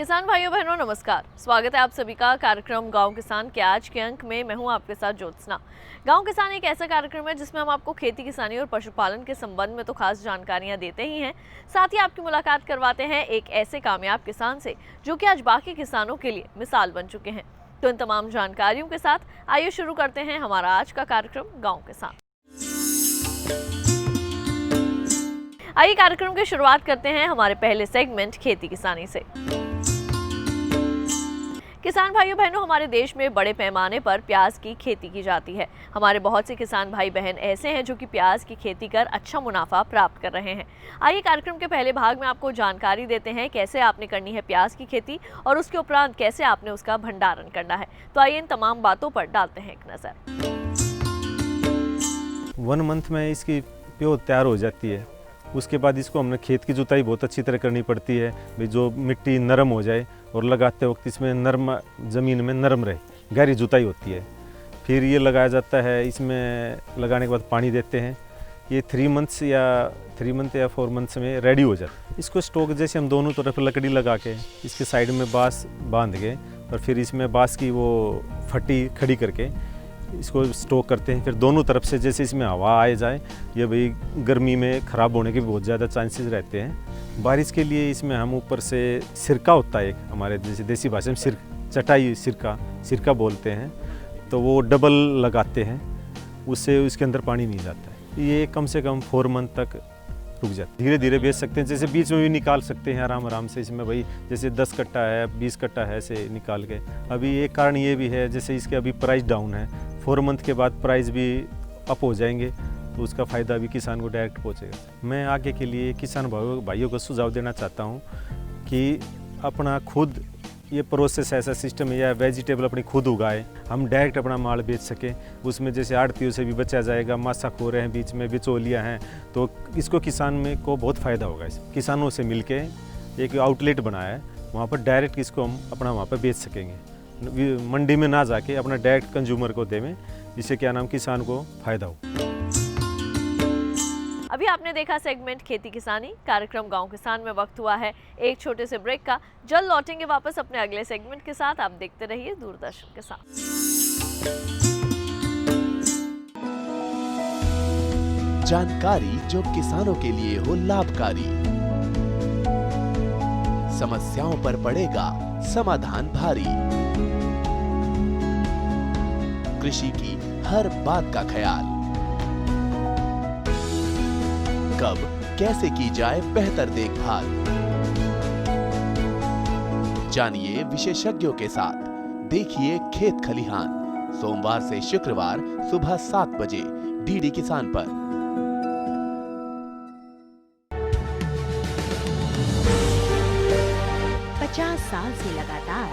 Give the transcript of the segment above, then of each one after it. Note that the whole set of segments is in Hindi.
किसान भाइयों बहनों नमस्कार। स्वागत है आप सभी का कार्यक्रम गांव किसान के आज के अंक में। मैं हूं आपके साथ ज्योत्सना। गांव किसान एक ऐसा कार्यक्रम है जिसमें हम आपको खेती किसानी और पशुपालन के संबंध में तो खास जानकारियां देते ही हैं, साथ ही आपकी मुलाकात करवाते हैं एक ऐसे कामयाब किसान से जो कि आज बाकी किसानों के लिए मिसाल बन चुके हैं। तो इन तमाम जानकारियों के साथ आइए शुरू करते हैं हमारा आज का कार्यक्रम गाँव किसान। आइए कार्यक्रम की शुरुआत करते हैं हमारे पहले सेगमेंट खेती किसानी से। किसान भाइयों बहनों, हमारे देश में बड़े पैमाने पर प्याज की खेती की जाती है। हमारे बहुत से किसान भाई बहन ऐसे हैं जो कि प्याज की खेती कर अच्छा मुनाफा प्राप्त कर रहे हैं। आइए कार्यक्रम के पहले भाग में आपको जानकारी देते हैं कैसे आपने करनी है प्याज की खेती और उसके उपरांत कैसे आपने उसका भंडारण करना है। तो आइए इन तमाम बातों पर डालते हैं एक नज़र। 1 मंथ में इसकी प्योर तैयार हो जाती है। उसके बाद इसको हमने खेत की जुताई बहुत अच्छी तरह करनी पड़ती है, भाई जो मिट्टी नरम हो जाए और लगाते वक्त इसमें नरम ज़मीन में नरम रहे, गहरी जुताई होती है। फिर ये लगाया जाता है, इसमें लगाने के बाद पानी देते हैं। ये 3 मंथ या 4 मंथ्स में रेडी हो जाता है। इसको स्टोक जैसे हम दोनों तरफ लकड़ी लगा के इसके साइड में बाँस बांध के और फिर इसमें बाँस की वो फटी खड़ी करके इसको स्टोक करते हैं। फिर दोनों तरफ से जैसे इसमें हवा आए जाए, ये भाई गर्मी में ख़राब होने के बहुत ज़्यादा चांसेस रहते हैं। बारिश के लिए इसमें हम ऊपर से सिरका होता है एक, हमारे जैसे देसी भाषा में चटाई सिरका बोलते हैं, तो वो डबल लगाते हैं, उससे उसके अंदर पानी नहीं जाता है। ये कम से कम 4 मंथ तक रुक जाते। धीरे धीरे बेच सकते हैं, जैसे बीच में भी निकाल सकते हैं आराम से। इसमें भाई जैसे 10 कट्टा है 20 कट्टा है ऐसे निकाल के। अभी एक कारण ये भी है, जैसे इसके अभी प्राइस डाउन है, 4 मंथ के बाद प्राइस भी अप हो जाएंगे, तो उसका फ़ायदा भी किसान को डायरेक्ट पहुंचेगा। मैं आगे के लिए किसान भाइयों को सुझाव देना चाहता हूं कि अपना खुद ये प्रोसेस ऐसा सिस्टम है या वेजिटेबल अपनी खुद उगाए, हम डायरेक्ट अपना माल बेच सकें। उसमें जैसे आड़तियों से भी बचा जाएगा, मासाखोरे हैं बीच में, बिचौलियाँ हैं, तो इसको किसान में को बहुत फ़ायदा होगा। इस किसानों से मिल के एक आउटलेट बनाया है, वहाँ पर डायरेक्ट इसको हम अपना वहाँ पर बेच सकेंगे। मंडी में ना जाके अपना डायरेक्ट कंज्यूमर को देवें, जिससे क्या नाम किसान को फ़ायदा हो। अभी आपने देखा सेगमेंट खेती किसानी। कार्यक्रम गांव किसान में वक्त हुआ है एक छोटे से ब्रेक का। जल्द लौटेंगे वापस अपने अगले सेगमेंट के साथ। आप देखते रहिए दूरदर्शन के साथ। जानकारी जो किसानों के लिए हो लाभकारी, समस्याओं पर पड़ेगा समाधान भारी, कृषि की हर बात का ख्याल, कब कैसे की जाए बेहतर देखभाल। जानिए विशेषज्ञों के साथ, देखिए खेत खलिहान, सोमवार से शुक्रवार सुबह 7 बजे डीडी किसान पर। साल से लगातार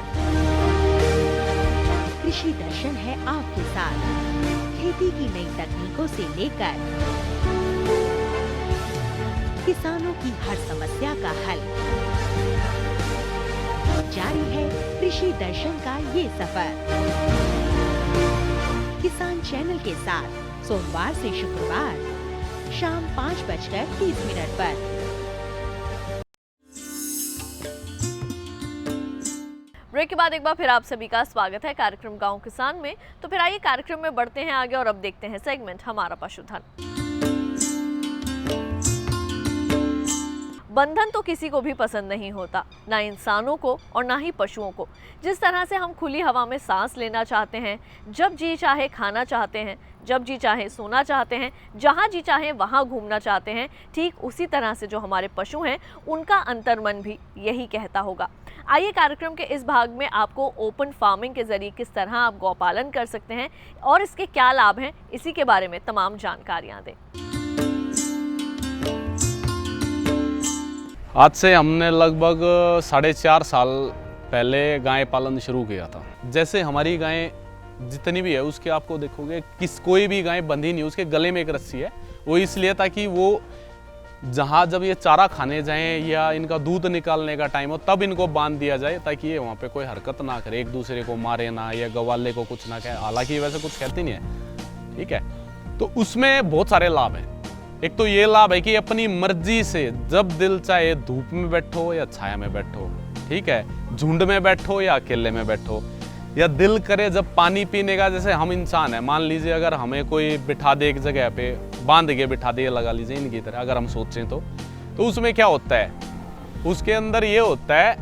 कृषि दर्शन है आपके साथ। खेती की नई तकनीकों से लेकर किसानों की हर समस्या का हल, जारी है कृषि दर्शन का ये सफर। किसान चैनल के साथ सोमवार से शुक्रवार शाम 5:30 पर। ब्रेक के बाद एक बार फिर आप सभी का स्वागत है कार्यक्रम गांव किसान में। तो फिर आइए कार्यक्रम में बढ़ते हैं आगे और अब देखते हैं सेगमेंट हमारा पशुधन। बंधन तो किसी को भी पसंद नहीं होता, ना इंसानों को और ना ही पशुओं को। जिस तरह से हम खुली हवा में सांस लेना चाहते हैं, जब जी चाहे खाना चाहते हैं, जब जी चाहे सोना चाहते हैं, जहाँ जी चाहे वहाँ घूमना चाहते हैं, ठीक उसी तरह से जो हमारे पशु हैं उनका अंतर्मन भी यही कहता होगा। आइए कार्यक्रम के इस भाग में आपको ओपन फार्मिंग के जरिए किस तरह आप गौपालन कर सकते हैं और इसके क्या लाभ हैं, इसी के बारे में तमाम जानकारियाँ दें। आज से हमने लगभग 4.5 साल पहले गाय पालन शुरू किया था। जैसे हमारी गाय जितनी भी है उसके आपको देखोगे कोई भी गाय बंधी नहीं, उसके गले में एक रस्सी है। वो इसलिए ताकि वो जहाँ जब ये चारा खाने जाएं या इनका दूध निकालने का टाइम हो तब इनको बांध दिया जाए, ताकि ये वहाँ पे कोई हरकत ना करे, एक दूसरे को मारे ना या गवाले को कुछ ना कहे। हालांकि वैसे कुछ कहती नहीं है, ठीक है। तो उसमें बहुत सारे लाभ हैं। एक तो ये लाभ है कि अपनी मर्जी से जब दिल चाहे धूप में बैठो या छाया में बैठो, ठीक है, झुंड में बैठो या अकेले में बैठो, या दिल करे जब पानी पीने का, जैसे हम इंसान है, मान लीजिए अगर हमें कोई बिठा दे एक जगह पे, बांध के बिठा दे, लगा लीजिए इनकी तरह, अगर हम सोचें तो उसमें क्या होता है, उसके अंदर ये होता है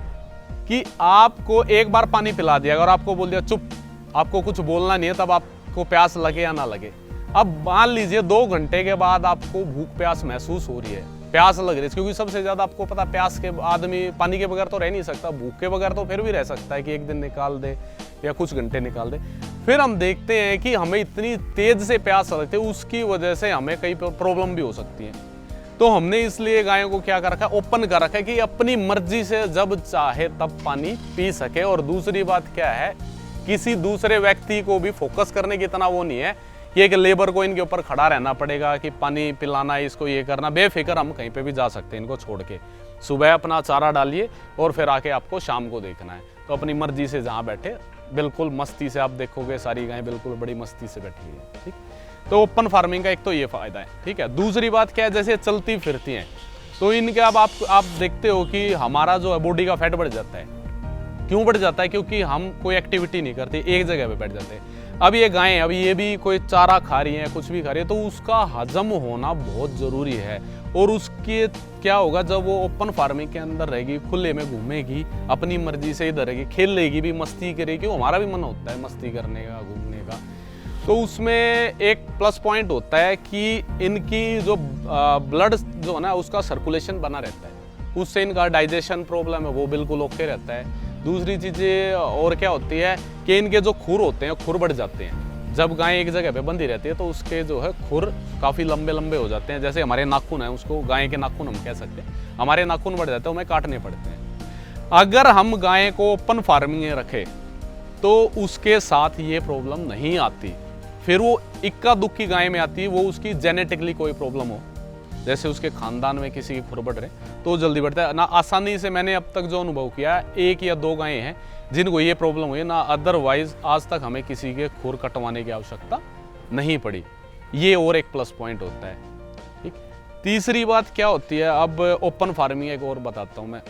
कि आपको एक बार पानी पिला दिया और आपको बोल दिया चुप, आपको कुछ बोलना नहीं है, तब आपको प्यास लगे या ना लगे। अब मान लीजिए 2 घंटे के बाद आपको भूख प्यास महसूस हो रही है, प्यास लग रही है, क्योंकि सबसे ज्यादा आपको पता, प्यास के आदमी पानी के बगैर तो रह नहीं सकता, भूख के बगैर तो फिर भी रह सकता है कि एक दिन निकाल दे या कुछ घंटे निकाल दे। फिर हम देखते हैं कि हमें इतनी तेज से प्यास लगती है, उसकी वजह से हमें कई प्रॉब्लम भी हो सकती है। तो हमने इसलिए गायों को क्या कर रखा है, ओपन कर रखा है कि अपनी मर्जी से जब चाहे तब पानी पी सके। और दूसरी बात क्या है, किसी दूसरे व्यक्ति को भी फोकस करने की इतना वो नहीं है कि एक लेबर को इनके ऊपर खड़ा रहना पड़ेगा कि पानी पिलाना, इसको ये करना। बेफिक्र हम कहीं पे भी जा सकते हैं इनको छोड़ के। सुबह अपना चारा डालिए और फिर आके आपको शाम को देखना है, तो अपनी मर्जी से जहाँ बैठे, बिल्कुल मस्ती से आप देखोगे सारी गायें बिल्कुल बड़ी मस्ती से बैठी हुई है। ठीक, तो ओपन फार्मिंग का एक तो ये फायदा है। ठीक है, दूसरी बात क्या है, जैसे चलती फिरती हैं तो इनके अब आप देखते हो कि हमारा जो है बॉडी का फैट बढ़ जाता है। क्यों बढ़ जाता है? क्योंकि हम कोई एक्टिविटी नहीं करते, एक जगह पे बैठ जाते हैं। अब ये गायें, अब ये भी कोई चारा खा रही हैं, कुछ भी खा रही है, तो उसका हजम होना बहुत ज़रूरी है। और उसके क्या होगा, जब वो ओपन फार्मिंग के अंदर रहेगी, खुले में घूमेगी, अपनी मर्जी से इधर रहेगी, खेलेगी भी, मस्ती करेगी, हमारा भी मन होता है मस्ती करने का, घूमने का। तो उसमें एक प्लस पॉइंट होता है कि इनकी जो ब्लड जो है ना, उसका सर्कुलेशन बना रहता है, उससे इनका डाइजेशन प्रॉब्लम है वो बिल्कुल ओके रहता है। दूसरी चीज़ें और क्या होती है कि इनके जो खुर होते हैं, खुर बढ़ जाते हैं। जब गाय एक जगह पे बंधी रहती है तो उसके जो है खुर काफ़ी लंबे लंबे हो जाते हैं। जैसे हमारे नाखून हैं, उसको गाय के नाखून हम कह सकते हैं, हमारे नाखून बढ़ जाते हैं, हमें काटने पड़ते हैं। अगर हम गाय को ओपन फार्मिंग में रखें तो उसके साथ ये प्रॉब्लम नहीं आती। फिर वो इक्का दुक्की गाय में आती है, वो उसकी जेनेटिकली कोई प्रॉब्लम हो, जैसे उसके खानदान में किसी की खुर बढ़ रहे तो जल्दी बढ़ता है ना। आसानी से मैंने अब तक जो अनुभव किया, 1 या 2 गायें हैं जिनको ये प्रॉब्लम हुई ना, अदरवाइज आज तक हमें किसी के खुर कटवाने की आवश्यकता नहीं पड़ी। ये और एक प्लस पॉइंट होता है। ठीक, तीसरी बात क्या होती है, अब ओपन फार्मिंग एक और बताता हूँ मैं।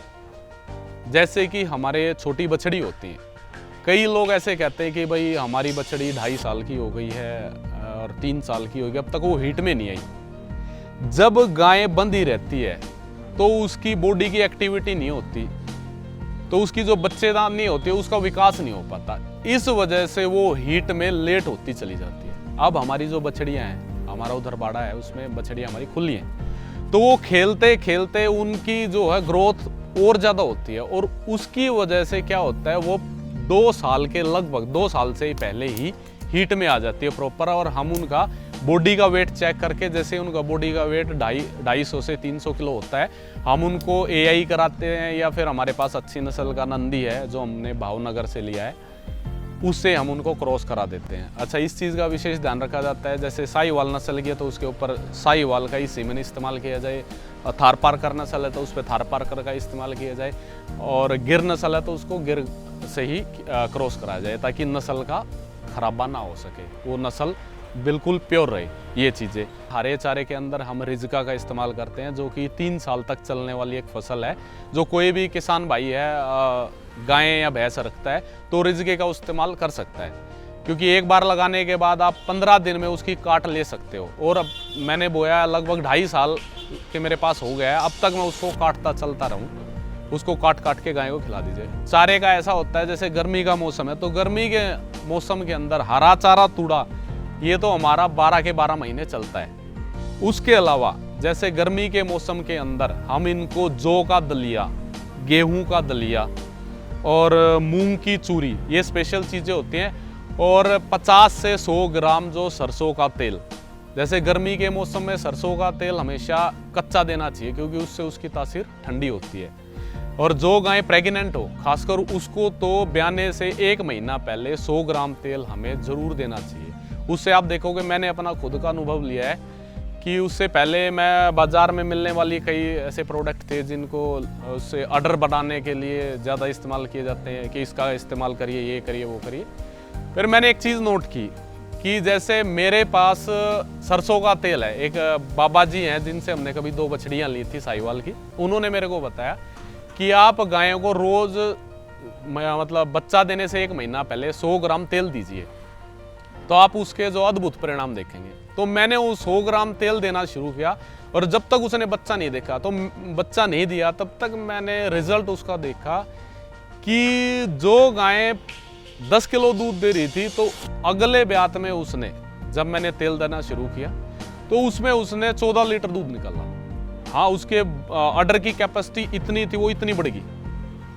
जैसे कि हमारे छोटी बछड़ी होती हैं, कई लोग ऐसे कहते हैं कि भाई हमारी बछड़ी 2.5 साल की हो गई है और 3 साल की हो गई, अब तक वो हीट में नहीं आई। जब गाय बंधी रहती है तो उसकी बॉडी की एक्टिविटी नहीं होती, तो उसकी जो बच्चेदानी नहीं होती है, उसका विकास नहीं हो पाता। इस वजह से वो हीट में लेट होती चली जाती है। अब हमारी जो बछड़ियाँ हैं, हमारा उधर बाड़ा है, उसमें बछड़ियाँ हमारी खुली हैं, तो वो खेलते खेलते उनकी जो है ग्रोथ और ज़्यादा होती है। और उसकी वजह से क्या होता है, वो 2 साल के लगभग 2 साल से पहले ही हीट में आ जाती है प्रॉपर। और हम उनका बॉडी का वेट चेक करके, जैसे उनका बॉडी का वेट 250 से 300 किलो होता है, हम उनको एआई कराते हैं, या फिर हमारे पास अच्छी नस्ल का नंदी है जो हमने भावनगर से लिया है, उससे हम उनको क्रॉस करा देते हैं। अच्छा, इस चीज़ का विशेष ध्यान रखा जाता है, जैसे साहीवाल नस्ल की है तो उसके ऊपर साहीवाल का ही सीमेन इस्तेमाल किया जाए, थारपारकर नस्ल है तो उस पर थारपारकर का इस्तेमाल किया जाए, और गिर नस्ल है तो उसको गिर से ही क्रॉस कराया जाए, ताकि नस्ल का खराबा ना हो सके, वो नस्ल बिल्कुल प्योर रहे। ये चीज़ें, हरे चारे के अंदर हम रिजका का इस्तेमाल करते हैं, जो कि 3 साल तक चलने वाली एक फसल है। जो कोई भी किसान भाई है गाय या भैंस रखता है तो रिजके का इस्तेमाल कर सकता है, क्योंकि एक बार लगाने के बाद आप 15 दिन में उसकी काट ले सकते हो। और अब मैंने बोया लगभग 2.5 साल के मेरे पास हो गया है, अब तक मैं उसको काटता चलता रहूँ, उसको काट काट के गाय को खिला दीजिए। चारे का ऐसा होता है, जैसे गर्मी का मौसम है तो गर्मी के मौसम के अंदर हरा चारा तूड़ा, ये तो हमारा 12 के 12 महीने चलता है। उसके अलावा जैसे गर्मी के मौसम के अंदर हम इनको जौ का दलिया, गेहूं का दलिया और मूंग की चूरी, ये स्पेशल चीज़ें होती हैं, और 50 से 100 ग्राम जो सरसों का तेल। जैसे गर्मी के मौसम में सरसों का तेल हमेशा कच्चा देना चाहिए, क्योंकि उससे उसकी तासीर ठंडी होती है। और जो गाय प्रेग्नेंट हो खासकर, उसको तो ब्याने से 1 महीना पहले 100 ग्राम तेल हमें ज़रूर देना चाहिए। उससे आप देखोगे, मैंने अपना खुद का अनुभव लिया है कि उससे पहले मैं बाज़ार में मिलने वाली कई ऐसे प्रोडक्ट थे जिनको उससे ऑर्डर बनाने के लिए ज़्यादा इस्तेमाल किए जाते हैं कि इसका इस्तेमाल करिए, ये करिए, वो करिए। फिर मैंने एक चीज़ नोट की कि जैसे मेरे पास सरसों का तेल है, एक बाबा जी हैं जिनसे हमने कभी 2 बछड़ियाँ ली थी साहीवाल की, उन्होंने मेरे को बताया कि आप गायों को रोज मतलब बच्चा देने से 1 महीना पहले 100 ग्राम तेल दीजिए, तो आप उसके जो अद्भुत परिणाम देखेंगे। तो मैंने वो 100 ग्राम तेल देना शुरू किया और जब तक उसने बच्चा नहीं देखा, तो बच्चा नहीं दिया, तब तक मैंने रिजल्ट उसका देखा कि जो गाय 10 किलो दूध दे रही थी, तो अगले ब्यात में उसने, जब मैंने तेल देना शुरू किया, तो उसमें उसने 14 लीटर दूध निकाला। हाँ, उसके अडर की कैपेसिटी इतनी थी, वो इतनी बढ़ गई,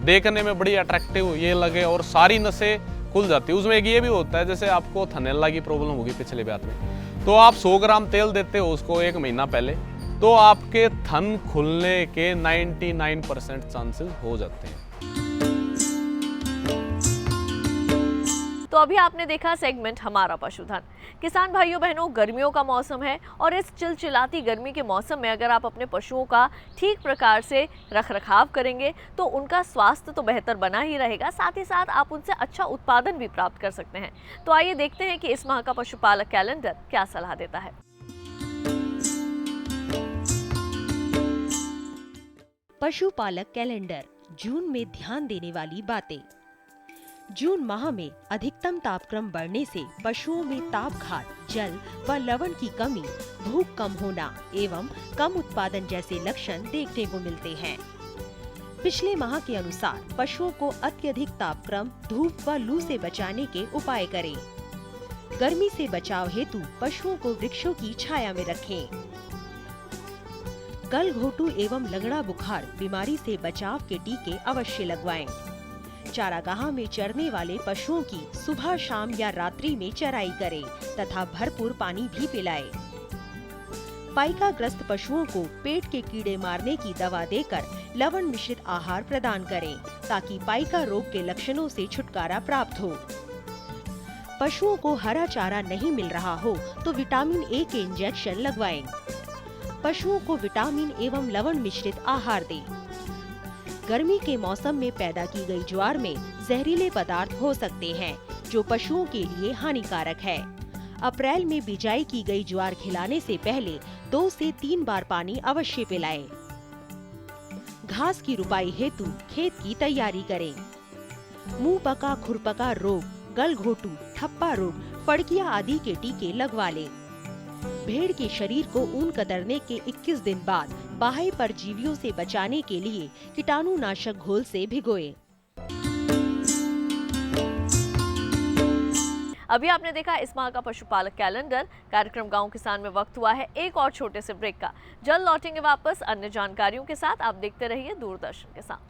देखने में बड़ी अट्रैक्टिव ये लगे और सारी नसें खुल जाती है। उसमें एक ये भी होता है, जैसे आपको थनैला की प्रॉब्लम होगी पिछले ब्यात में, तो आप 100 ग्राम तेल देते हो उसको 1 महीना पहले, तो आपके थन खुलने के 99% चांसेस हो जाते हैं। तो अभी आपने देखा सेगमेंट हमारा पशुधन। किसान भाइयों बहनों, गर्मियों का मौसम है और इस चिलचिलाती गर्मी के मौसम में अगर आप अपने पशुओं का ठीक प्रकार से रखरखाव करेंगे तो उनका स्वास्थ्य तो बेहतर बना ही रहेगा, साथ ही साथ आप उनसे अच्छा उत्पादन भी प्राप्त कर सकते हैं। तो आइए देखते हैं कि इस माह का पशुपालक कैलेंडर क्या सलाह देता है। पशुपालक कैलेंडर, जून में ध्यान देने वाली बातें। जून माह में अधिकतम तापक्रम बढ़ने से पशुओं में तापघात, जल व लवण की कमी, भूख कम होना एवं कम उत्पादन जैसे लक्षण देखने को मिलते हैं। पिछले माह के अनुसार पशुओं को अत्यधिक तापक्रम, धूप व लू से बचाने के उपाय करें। गर्मी से बचाव हेतु पशुओं को वृक्षों की छाया में रखें। गलघोटू एवं लगड़ा बुखार बीमारी से बचाव के टीके अवश्य लगवाएं। चारागाह में चरने वाले पशुओं की सुबह, शाम या रात्रि में चराई करें तथा भरपूर पानी भी पिलाएं। पाइका ग्रस्त पशुओं को पेट के कीड़े मारने की दवा देकर लवण मिश्रित आहार प्रदान करें ताकि पाइका रोग के लक्षणों से छुटकारा प्राप्त हो। पशुओं को हरा चारा नहीं मिल रहा हो तो विटामिन ए के इंजेक्शन लगवाएं। पशुओं को विटामिन एवं लवण मिश्रित आहार दें। गर्मी के मौसम में पैदा की गई ज्वार में जहरीले पदार्थ हो सकते हैं जो पशुओं के लिए हानिकारक है। अप्रैल में बिजाई की गई ज्वार खिलाने से पहले 2 से 3 बार पानी अवश्य पिलाएं। घास की रुपाई हेतु खेत की तैयारी करें। मुंह पका, खुरपका रोग, गलघोटू, ठप्पा रोग, फड़किया आदि के टीके लगवा लें। भेड़ के शरीर को ऊन कतरने के 21 दिन बाद बाह्य परजीवियों से बचाने के लिए कीटाणुनाशक घोल से भिगोएं। अभी आपने देखा इस माह का पशुपालक कैलेंडर। कार्यक्रम गांव किसान में वक्त हुआ है एक और छोटे से ब्रेक का। जल्द लौटेंगे वापस अन्य जानकारियों के साथ। आप देखते रहिए दूरदर्शन के साथ।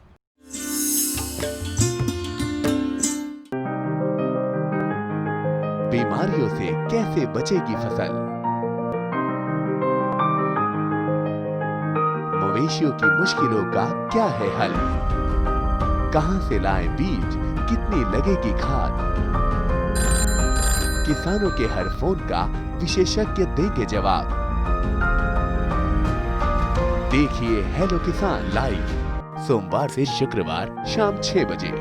बीमारियों से कैसे बचेगी फसल? मवेशियों की मुश्किलों का क्या है हल? कहां से लाएं बीज, कितनी लगेगी खाद? किसानों के हर फोन का विशेषज्ञ देंगे जवाब। देखिए हेलो किसान लाइव सोमवार से शुक्रवार शाम 6 बजे।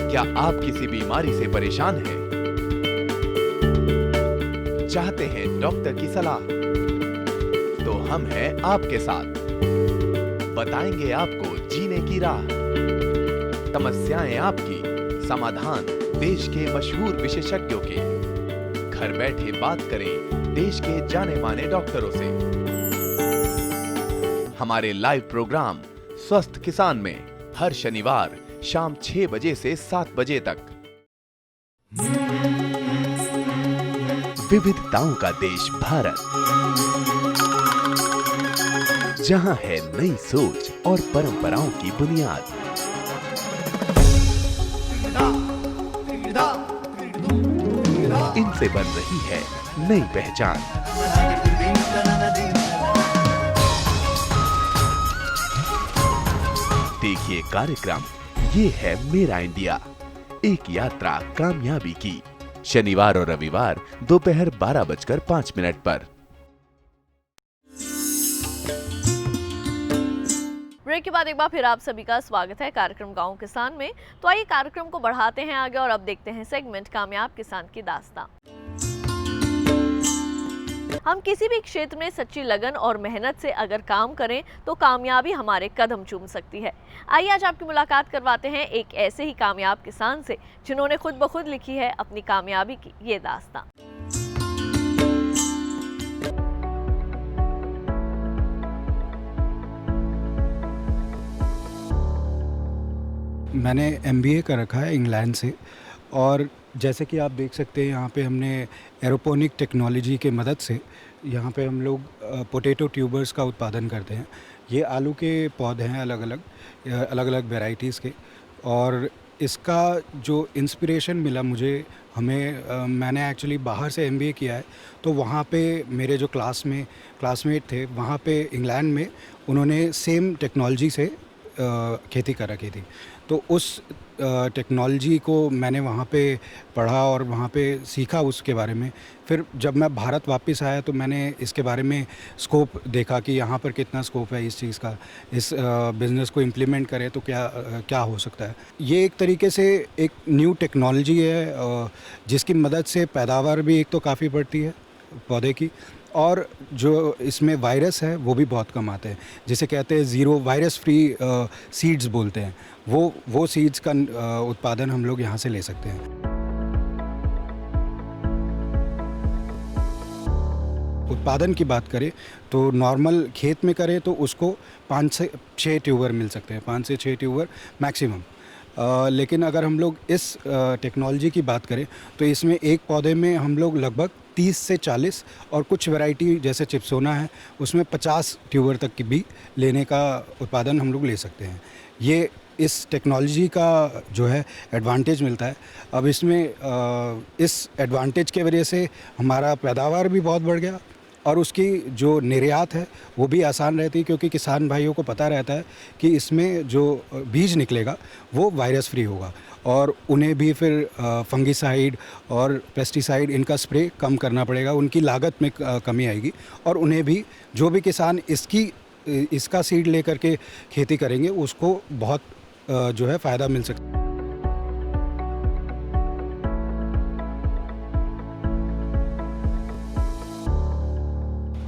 क्या आप किसी बीमारी से परेशान हैं? चाहते हैं डॉक्टर की सलाह? तो हम हैं आपके साथ। बताएंगे आपको जीने की राह। समस्याएं आपकी, समाधान देश के मशहूर विशेषज्ञों के। घर बैठे बात करें देश के जाने माने डॉक्टरों से। हमारे लाइव प्रोग्राम स्वस्थ किसान में हर शनिवार शाम 6 बजे से 7 बजे तक। विविधताओं का देश भारत, जहां है नई सोच और परंपराओं की बुनियाद। इनसे बन रही है नई पहचान। देखिए कार्यक्रम ये है मेरा इंडिया, एक यात्रा कामयाबी की। शनिवार और रविवार दोपहर 12:05 पर। ब्रेक के बाद एक बार फिर आप सभी का स्वागत है कार्यक्रम गांव किसान में। तो आइए कार्यक्रम को बढ़ाते हैं आगे और अब देखते हैं सेगमेंट कामयाब किसान की दास्तां। हम किसी भी क्षेत्र में सच्ची लगन और मेहनत से अगर काम करें तो कामयाबी हमारे कदम चूम सकती है। आइए आज आपकी मुलाकात करवाते हैं एक ऐसे ही कामयाब किसान से जिन्होंने खुद ब खुद लिखी है अपनी कामयाबी की ये दास्तान। मैंने MBA कर रखा है इंग्लैंड से, और जैसे कि आप देख सकते हैं यहाँ पे हमने एरोपोनिक टेक्नोलॉजी के मदद से यहाँ पे हम लोग पोटैटो ट्यूबर्स का उत्पादन करते हैं। ये आलू के पौधे हैं अलग अलग वैरायटीज़ के, और इसका जो इंस्पिरेशन मिला मुझे मैंने एक्चुअली बाहर से MBA किया है, तो वहाँ पे मेरे जो क्लासमेट थे वहाँ पे इंग्लैंड में उन्होंने सेम टेक्नोलॉजी से खेती कर रखी थी। तो उस टेक्नोलॉजी को मैंने वहाँ पे पढ़ा और वहाँ पे सीखा उसके बारे में। फिर जब मैं भारत वापस आया तो मैंने इसके बारे में स्कोप देखा कि यहाँ पर कितना स्कोप है इस चीज़ का, इस बिज़नेस को इम्प्लीमेंट करें तो क्या हो सकता है। ये एक तरीके से एक न्यू टेक्नोलॉजी है जिसकी मदद से पैदावार भी एक तो काफ़ी बढ़ती है पौधे की, और जो इसमें वायरस है वो भी बहुत कम आते हैं, जिसे कहते हैं ज़ीरो वायरस फ्री सीड्स बोलते हैं। वो सीड्स का उत्पादन हम लोग यहाँ से ले सकते हैं। उत्पादन की बात करें तो नॉर्मल खेत में करें तो उसको 5 से 6 ट्यूबर मिल सकते हैं, 5 से 6 ट्यूबर मैक्सिमम। लेकिन अगर हम लोग इस टेक्नोलॉजी की बात करें तो इसमें एक पौधे में हम लोग लगभग 30 से 40 और कुछ वैरायटी जैसे चिप्सोना है उसमें 50 ट्यूबर तक की भी लेने का उत्पादन हम लोग ले सकते हैं। ये इस टेक्नोलॉजी का जो है एडवांटेज मिलता है। अब इसमें इस एडवांटेज के वजह से हमारा पैदावार भी बहुत बढ़ गया, और उसकी जो निर्यात है वो भी आसान रहती है, क्योंकि किसान भाइयों को पता रहता है कि इसमें जो बीज निकलेगा वो वायरस फ्री होगा, और उन्हें भी फिर फंगिसाइड और पेस्टिसाइड इनका स्प्रे कम करना पड़ेगा, उनकी लागत में कमी आएगी, और उन्हें भी जो भी किसान इसका सीड लेकर के खेती करेंगे उसको बहुत जो है फ़ायदा मिल सकता है।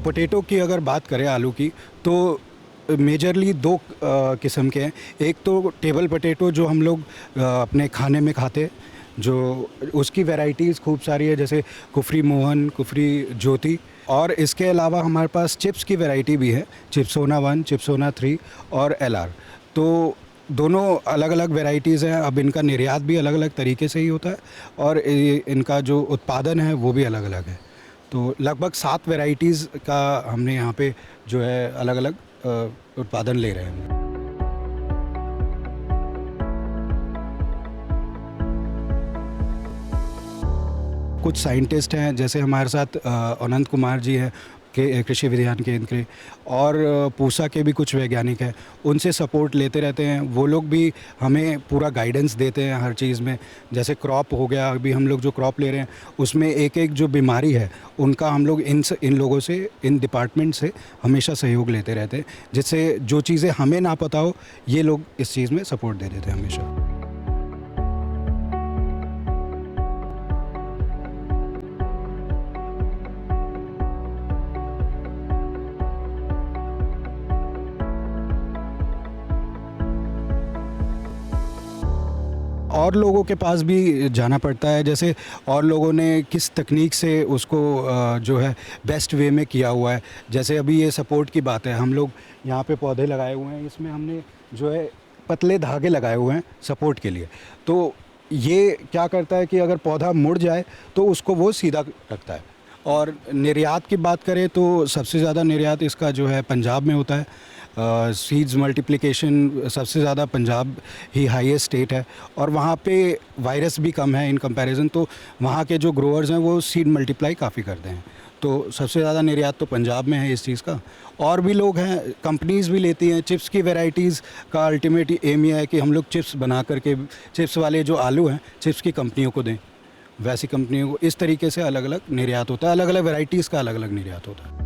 पोटैटो की अगर बात करें आलू की, तो मेजरली 2 किस्म के हैं। एक तो टेबल पोटैटो जो हम लोग अपने खाने में खाते हैं, जो उसकी वैरायटीज़ खूब सारी है, जैसे कुफरी मोहन, कुफरी ज्योति, और इसके अलावा हमारे पास चिप्स की वैरायटी भी है, चिप्सोना 1, चिप्सोना 3 और LR। तो दोनों अलग अलग वैरायटीज़ हैं। अब इनका निर्यात भी अलग अलग तरीके से ही होता है, और इनका जो उत्पादन है वो भी अलग अलग है। तो लगभग 7 वैरायटीज़ का हमने यहाँ पे जो है अलग अलग उत्पादन ले रहे हैं। कुछ साइंटिस्ट हैं, जैसे हमारे साथ अनंत कुमार जी हैं के कृषि विज्ञान केंद्र के, और पूसा के भी कुछ वैज्ञानिक हैं, उनसे सपोर्ट लेते रहते हैं। वो लोग भी हमें पूरा गाइडेंस देते हैं हर चीज़ में। जैसे क्रॉप हो गया, अभी हम लोग जो क्रॉप ले रहे हैं उसमें एक जो बीमारी है उनका हम लोग इन लोगों से, इन डिपार्टमेंट से हमेशा सहयोग लेते रहते हैं, जिससे जो चीज़ें हमें ना पता हो ये लोग इस चीज़ में सपोर्ट दे देते हैं हमेशा। और लोगों के पास भी जाना पड़ता है, जैसे और लोगों ने किस तकनीक से उसको जो है बेस्ट वे में किया हुआ है। जैसे अभी ये सपोर्ट की बात है, हम लोग यहाँ पे पौधे लगाए हुए हैं, इसमें हमने जो है पतले धागे लगाए हुए हैं सपोर्ट के लिए। तो ये क्या करता है कि अगर पौधा मुड़ जाए तो उसको वो सीधा रखता है। और निर्यात की बात करें तो सबसे ज़्यादा निर्यात इसका जो है पंजाब में होता है। सीड्स मल्टीप्लिकेशन सबसे ज़्यादा पंजाब ही हाईएस्ट स्टेट है, और वहाँ पे वायरस भी कम है इन कंपैरिजन, तो वहाँ के जो ग्रोअर्स हैं वो सीड मल्टीप्लाई काफ़ी करते हैं। तो सबसे ज़्यादा निर्यात तो पंजाब में है इस चीज़ का। और भी लोग हैं, कंपनीज़ भी लेती हैं। चिप्स की वैरायटीज़ का अल्टीमेट एम ये है कि हम लोग चिप्स बना करके, चिप्स वाले जो आलू हैं चिप्स की कंपनियों को दें, वैसी कंपनियों को। इस तरीके से अलग अलग निर्यात होता है, अलग अलग वैरायटीज़ का अलग अलग निर्यात होता है।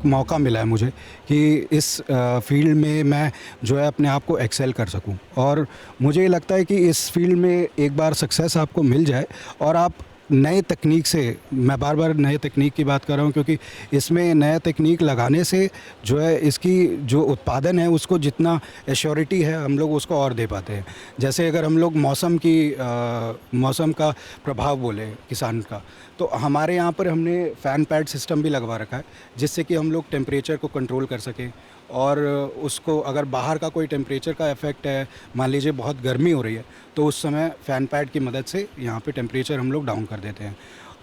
मौका मिला है मुझे कि इस फील्ड में मैं जो है अपने आप को एक्सेल कर सकूं। और मुझे लगता है कि इस फील्ड में एक बार सक्सेस आपको मिल जाए और आप नए तकनीक से, मैं बार बार नए तकनीक की बात कर रहा हूँ क्योंकि इसमें नया तकनीक लगाने से जो है इसकी जो उत्पादन है उसको जितना एश्योरिटी है हम लोग उसको और दे पाते हैं। जैसे अगर हम लोग मौसम का प्रभाव बोले किसान का, तो हमारे यहाँ पर हमने फ़ैन पैड सिस्टम भी लगवा रखा है जिससे कि हम लोग टेम्परेचर को कंट्रोल कर सकें। और उसको अगर बाहर का कोई टेम्परेचर का इफ़ेक्ट है, मान लीजिए बहुत गर्मी हो रही है, तो उस समय फ़ैन पैड की मदद से यहाँ पे टेम्परेचर हम लोग डाउन कर देते हैं।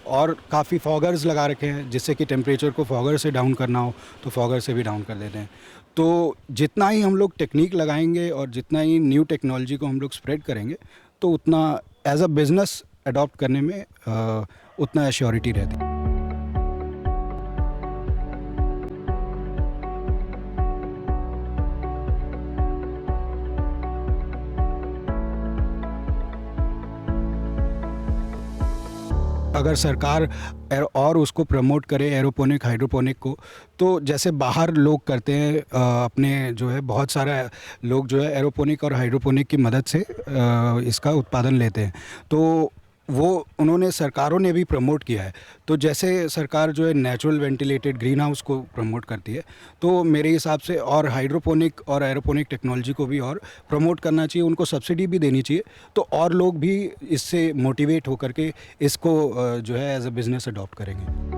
और काफ़ी फॉगर्स लगा रखे हैं जिससे कि टेम्परेचर को फॉगर से डाउन करना हो तो फॉगर से भी डाउन कर देते हैं। तो जितना ही हम लोग टेक्निक लगाएंगे और जितना ही न्यू टेक्नोलॉजी को हम लोग स्प्रेड करेंगे तो उतना एज अ बिज़नेस अडॉप्ट करने में उतना एश्योरिटी रहती है। अगर सरकार और उसको प्रमोट करे एरोपोनिक हाइड्रोपोनिक को, तो जैसे बाहर लोग करते हैं अपने जो है बहुत सारा लोग जो है एरोपोनिक और हाइड्रोपोनिक की मदद से इसका उत्पादन लेते हैं, तो वो उन्होंने सरकारों ने भी प्रमोट किया है। तो जैसे सरकार जो है नेचुरल वेंटिलेटेड ग्रीन हाउस को प्रमोट करती है, तो मेरे हिसाब से और हाइड्रोपोनिक और एरोपोनिक टेक्नोलॉजी को भी और प्रमोट करना चाहिए, उनको सब्सिडी भी देनी चाहिए, तो और लोग भी इससे मोटिवेट होकर के इसको जो है एज अ बिज़नेस अडॉप्ट करेंगे।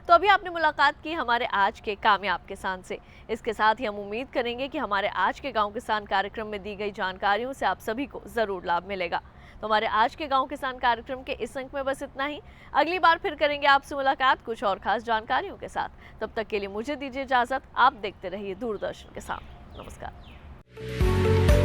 तो अभी आपने मुलाकात की हमारे आज के कामयाब किसान से। इसके साथ ही हम उम्मीद करेंगे कि हमारे आज के गांव किसान कार्यक्रम में दी गई जानकारियों से आप सभी को ज़रूर लाभ मिलेगा। तो हमारे आज के गांव किसान कार्यक्रम के इस अंक में बस इतना ही। अगली बार फिर करेंगे आपसे मुलाकात कुछ और खास जानकारियों के साथ। तब तक के लिए मुझे दीजिए इजाज़त। आप देखते रहिए दूरदर्शन किसान। नमस्कार।